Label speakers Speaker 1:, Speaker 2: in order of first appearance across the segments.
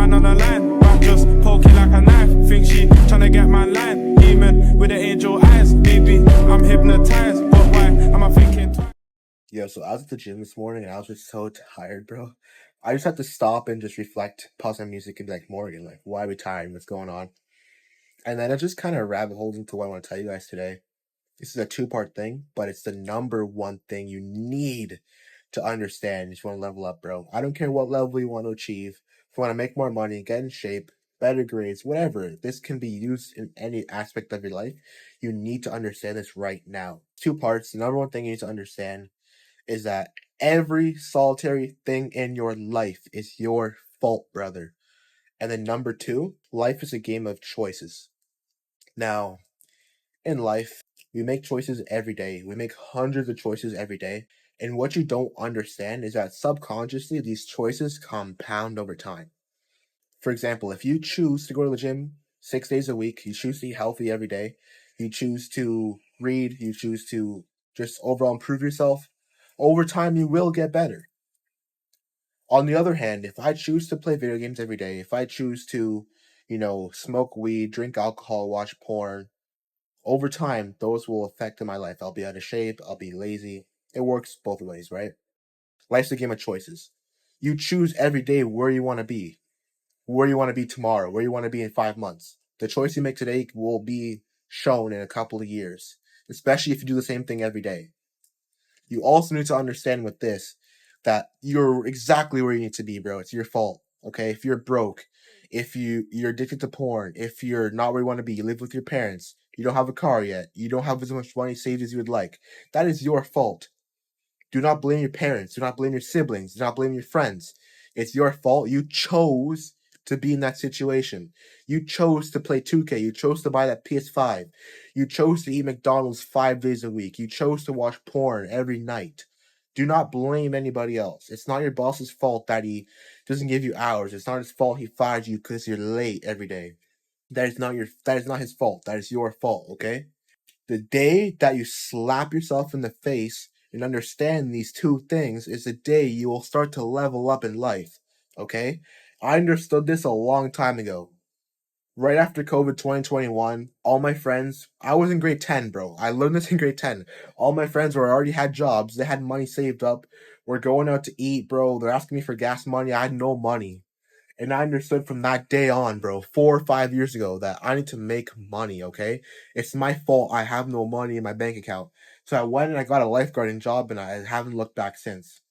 Speaker 1: man on the line, but just poking like a knife. Think she tryna get my line. Demon with the angel eyes. Maybe I'm hypnotized, but why am I thinking twice?
Speaker 2: Yo, so I was at the gym this morning and I was just so tired, bro. I just had to stop and just reflect, pause my music, and be like, Morgan, like, why are we tired? What's going on? And then it just kind of rabbit holed into what I want to tell you guys today. This is a two-part thing, but it's the number one thing you need to understand if you want to level up, bro. I don't care what level you want to achieve. If you want to make more money, get in shape, better grades, whatever, this can be used in any aspect of your life. You need to understand this right now. Two parts. The number one thing you need to understand is that every solitary thing in your life is your fault, brother. And then number two, life is a game of choices. Now, in life, we make choices every day. We make hundreds of choices every day. And what you don't understand is that subconsciously, these choices compound over time. For example, if you choose to go to the gym 6 days a week, you choose to eat healthy every day, you choose to read, you choose to just overall improve yourself, over time you will get better. On the other hand, if I choose to play video games every day, if I choose to, smoke weed, drink alcohol, watch porn, over time, those will affect my life. I'll be out of shape, I'll be lazy. It works both ways, right? Life's a game of choices. You choose every day where you want to be, where you want to be tomorrow, where you want to be in 5 months. The choice you make today will be shown in a couple of years, especially if you do the same thing every day. You also need to understand with this that you're exactly where you need to be, bro. It's your fault. Okay? If you're broke, if you're addicted to porn, if you're not where you want to be, you live with your parents, you don't have a car yet, you don't have as much money saved as you would like, that is your fault. Do not blame your parents, do not blame your siblings, do not blame your friends. It's your fault. You chose to be in that situation. You chose to play 2K. You chose to buy that PS5. You chose to eat McDonald's 5 days a week. You chose to watch porn every night. Do not blame anybody else. It's not your boss's fault that he doesn't give you hours. It's not his fault he fires you because you're late every day. That is not his fault. That is your fault, okay? The day that you slap yourself in the face and understand these two things is the day you will start to level up in life, okay? I understood this a long time ago. Right after COVID 2021, all my friends, I was in grade 10, bro. I learned this in grade 10. All my friends were already had jobs, they had money saved up, we're going out to eat, bro. They're asking me for gas money. I had no money. And I understood from that day on, bro, 4 or 5 years ago, that I need to make money, okay? It's my fault I have no money in my bank account. So I went and I got a lifeguarding job and I haven't looked back since.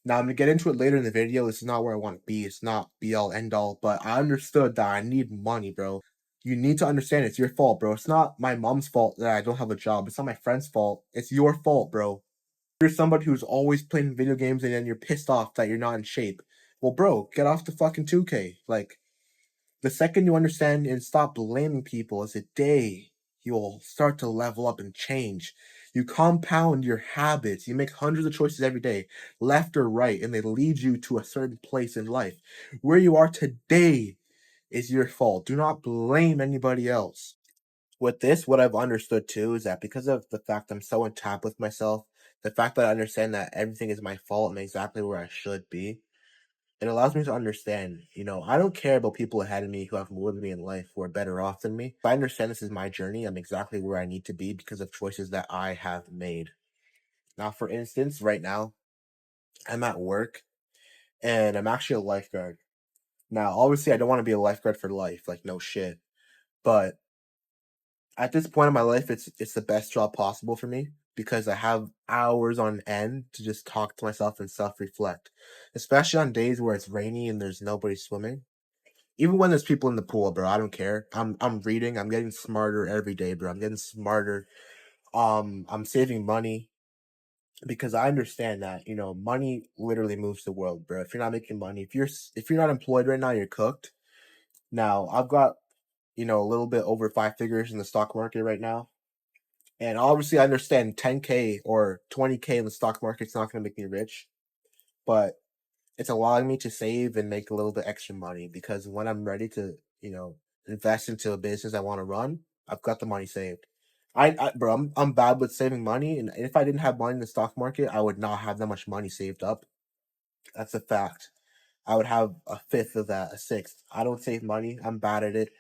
Speaker 2: Now I'm gonna get into it later in the video. This is not where I want to be. It's not be all end all, but I understood that I need money, bro. You need to understand it's your fault, bro. It's not my mom's fault that I don't have a job. It's not my friend's fault. It's your fault, bro. You're somebody who's always playing video games and then you're pissed off that you're not in shape. Well, bro, get off the fucking 2K. Like, the second you understand and stop blaming people is the day you'll start to level up and change. You compound your habits. You make hundreds of choices every day, left or right, and they lead you to a certain place in life. Where you are today is your fault. Do not blame anybody else. With this, what I've understood too is that because of the fact I'm so on top with myself, the fact that I understand that everything is my fault and exactly where I should be, it allows me to understand, I don't care about people ahead of me who have more than me in life, who are better off than me. If I understand this is my journey, I'm exactly where I need to be because of choices that I have made. Now, for instance, right now, I'm at work and I'm actually a lifeguard. Now, obviously, I don't want to be a lifeguard for life, like, no shit. But at this point in my life, it's the best job possible for me because I have hours on end to just talk to myself and self-reflect, especially on days where it's rainy and there's nobody swimming. Even when there's people in the pool, bro, I don't care. I'm reading. I'm getting smarter every day, bro. I'm getting smarter. I'm saving money because I understand that money literally moves the world, bro. If you're not making money, if you're not employed right now, you're cooked. Now I've got a little bit over 5 figures in the stock market right now. And obviously, I understand 10K or 20K in the stock market's not going to make me rich, but it's allowing me to save and make a little bit extra money because when I'm ready to, invest into a business I want to run, I've got the money saved. Bro, I'm bad with saving money, and if I didn't have money in the stock market, I would not have that much money saved up. That's a fact. I would have a fifth of that, a sixth. I don't save money. I'm bad at it.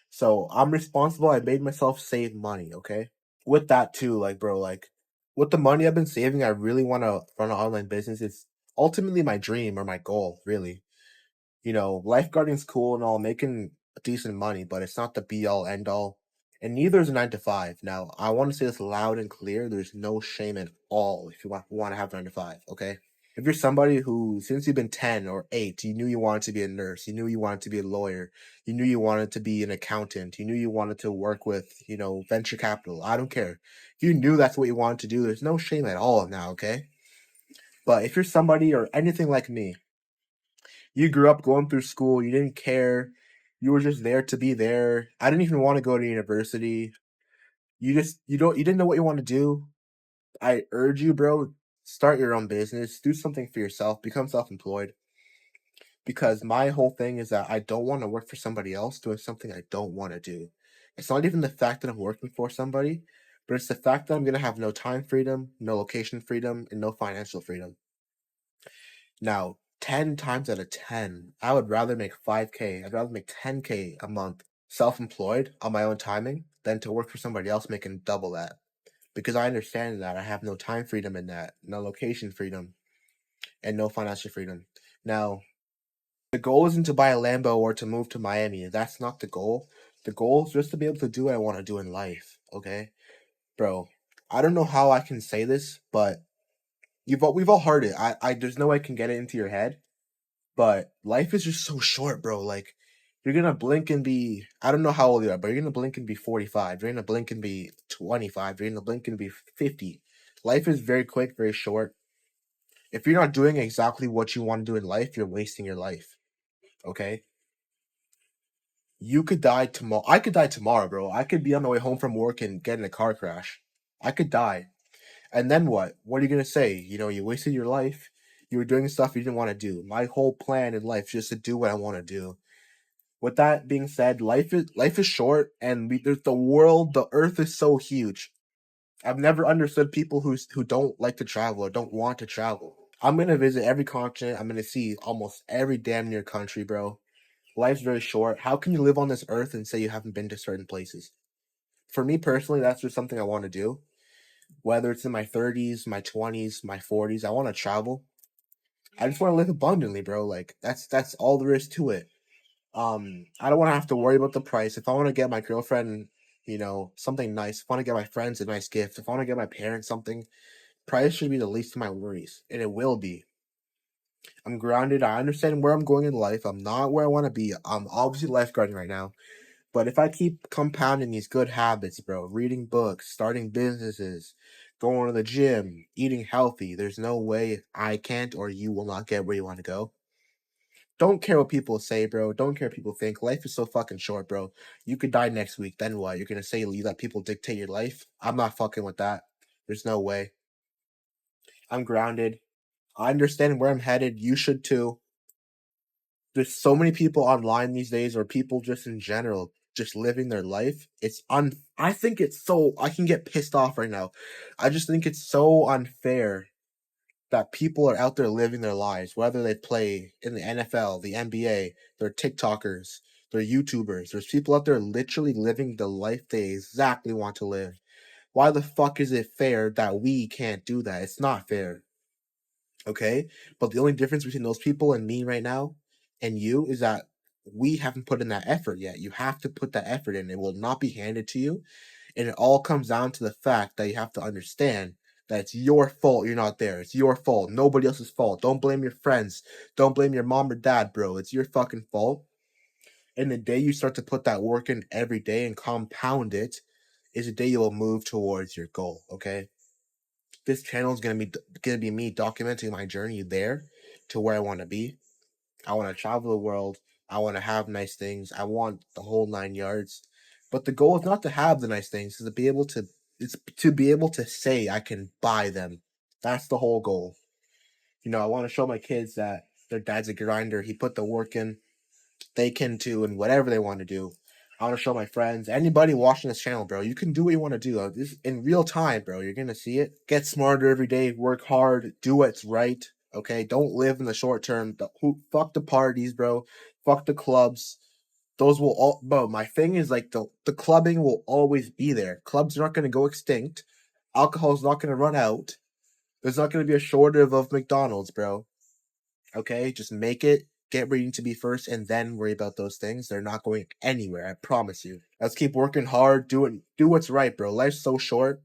Speaker 2: So I'm responsible. I made myself save money, okay? With that too, like bro, like with the money I've been saving, I really want to run an online business. It's ultimately my dream or my goal, really. Lifeguarding's cool and all, making decent money, but it's not the be all end all. And neither is a 9 to 5. Now, I want to say this loud and clear. There's no shame at all if you want to have a 9 to 5, okay? If you're somebody who, since you've been 10 or 8, you knew you wanted to be a nurse, you knew you wanted to be a lawyer, you knew you wanted to be an accountant, you knew you wanted to work with, venture capital, I don't care. If you knew that's what you wanted to do, there's no shame at all now, okay? But if you're somebody or anything like me, you grew up going through school, you didn't care, you were just there to be there. I didn't even want to go to university. You didn't know what you want to do. I urge you, bro, start your own business, do something for yourself, become self-employed. Because my whole thing is that I don't want to work for somebody else doing something I don't want to do. It's not even the fact that I'm working for somebody, but it's the fact that I'm going to have no time freedom, no location freedom, and no financial freedom. Now, 10 times out of 10, I would rather make 5K, I'd rather make 10K a month self-employed on my own timing than to work for somebody else making double that. Because I understand that I have no time freedom in that, no location freedom, and no financial freedom. Now, the goal isn't to buy a Lambo or to move to Miami. That's not the goal. The goal is just to be able to do what I want to do in life, okay? Bro, I don't know how I can say this, but we've all heard it. There's no way I can get it into your head, but life is just so short, bro. Like, you're gonna blink and be, I don't know how old you are, but you're gonna blink and be 45. You're gonna blink and be 25. You're gonna blink and be 50. Life is very quick, very short. If you're not doing exactly what you want to do in life, you're wasting your life. Okay? You could die tomorrow. I could die tomorrow, bro. I could be on my way home from work and get in a car crash. I could die. And then what? What are you gonna say? You wasted your life. You were doing stuff you didn't want to do. My whole plan in life is just to do what I want to do. With that being said, life is short, and there's the earth is so huge. I've never understood people who don't like to travel or don't want to travel. I'm gonna visit every continent. I'm gonna see almost every damn near country, bro. Life's very short. How can you live on this earth and say you haven't been to certain places? For me personally, that's just something I want to do. Whether it's in my 30s, my 20s, my 40s, I want to travel. I just want to live abundantly, bro. Like that's all there is to it. I don't want to have to worry about the price. If I want to get my girlfriend, something nice, if I want to get my friends a nice gift, if I want to get my parents something, price should be the least of my worries, and it will be. I'm grounded. I understand where I'm going in life. I'm not where I want to be. I'm obviously lifeguarding right now. But if I keep compounding these good habits, bro, reading books, starting businesses, going to the gym, eating healthy, there's no way I can't or you will not get where you want to go. Don't care what people say, bro. Don't care what people think. Life is so fucking short, bro. You could die next week. Then what? You're gonna say you let people dictate your life? I'm not fucking with that. There's no way. I'm grounded. I understand where I'm headed. You should too. There's so many people online these days, or people just in general, just living their life. I think it's so, I can get pissed off right now. I just think it's so unfair that people are out there living their lives, whether they play in the NFL, the NBA, they're TikTokers, they're YouTubers. There's people out there literally living the life they exactly want to live. Why the fuck is it fair that we can't do that? It's not fair. Okay? But the only difference between those people and me right now and you is that we haven't put in that effort yet. You have to put that effort in. It will not be handed to you. And it all comes down to the fact that you have to understand that it's your fault you're not there. It's your fault. Nobody else's fault. Don't blame your friends. Don't blame your mom or dad, bro. It's your fucking fault. And the day you start to put that work in every day and compound it is the day you will move towards your goal, okay? This channel is gonna be me documenting my journey there to where I want to be. I want to travel the world. I want to have nice things. I want the whole 9 yards. But the goal is not to have the nice things, is to be able to it's to be able to say I can buy them. That's the whole goal. I want to show my kids that their dad's a grinder. He put the work in. They can too, and whatever they want to do. I want to show my friends, anybody watching this channel, bro, you can do what you want to do. This in real time, bro. You're gonna see it. Get smarter every day. Work hard. Do what's right. Okay, don't live in the short term. Fuck the parties, bro. Fuck the clubs. Those will all, bro. My thing is like the clubbing will always be there. Clubs are not going to go extinct. Alcohol's not going to run out. There's not going to be a shortage of McDonald's, bro. Okay, just make it. Get where you need to be first, and then worry about those things. They're not going anywhere. I promise you. Let's keep working hard. Do what's right, bro. Life's so short.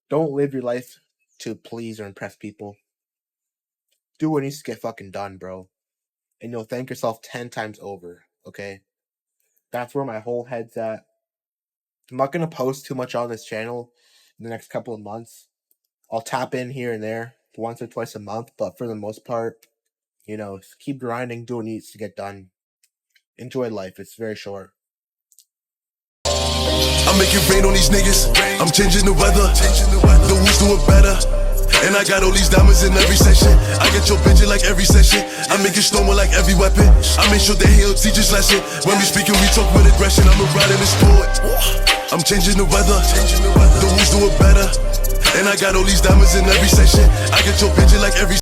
Speaker 2: Don't live your life to please or impress people. Do what needs to get fucking done, bro. And you'll thank yourself 10 times over, okay? That's where my whole head's at. I'm not going to post too much on this channel in the next couple of months. I'll tap in here and there once or twice a month, but for the most part, you know, keep grinding, do what needs to get done. Enjoy life. It's very short.
Speaker 3: I'm making rain on these niggas. I'm changing the weather. The who's doing better. And I got all these diamonds in every section. I get your bitch in like every session. I make it storm like every weapon. I make sure that he'll teach us lesson. When we speaking, we talk with aggression. I'm a rider in the sport. I'm changing the weather. The who's doing better. And I got all these diamonds in every section. I get your bitch in like every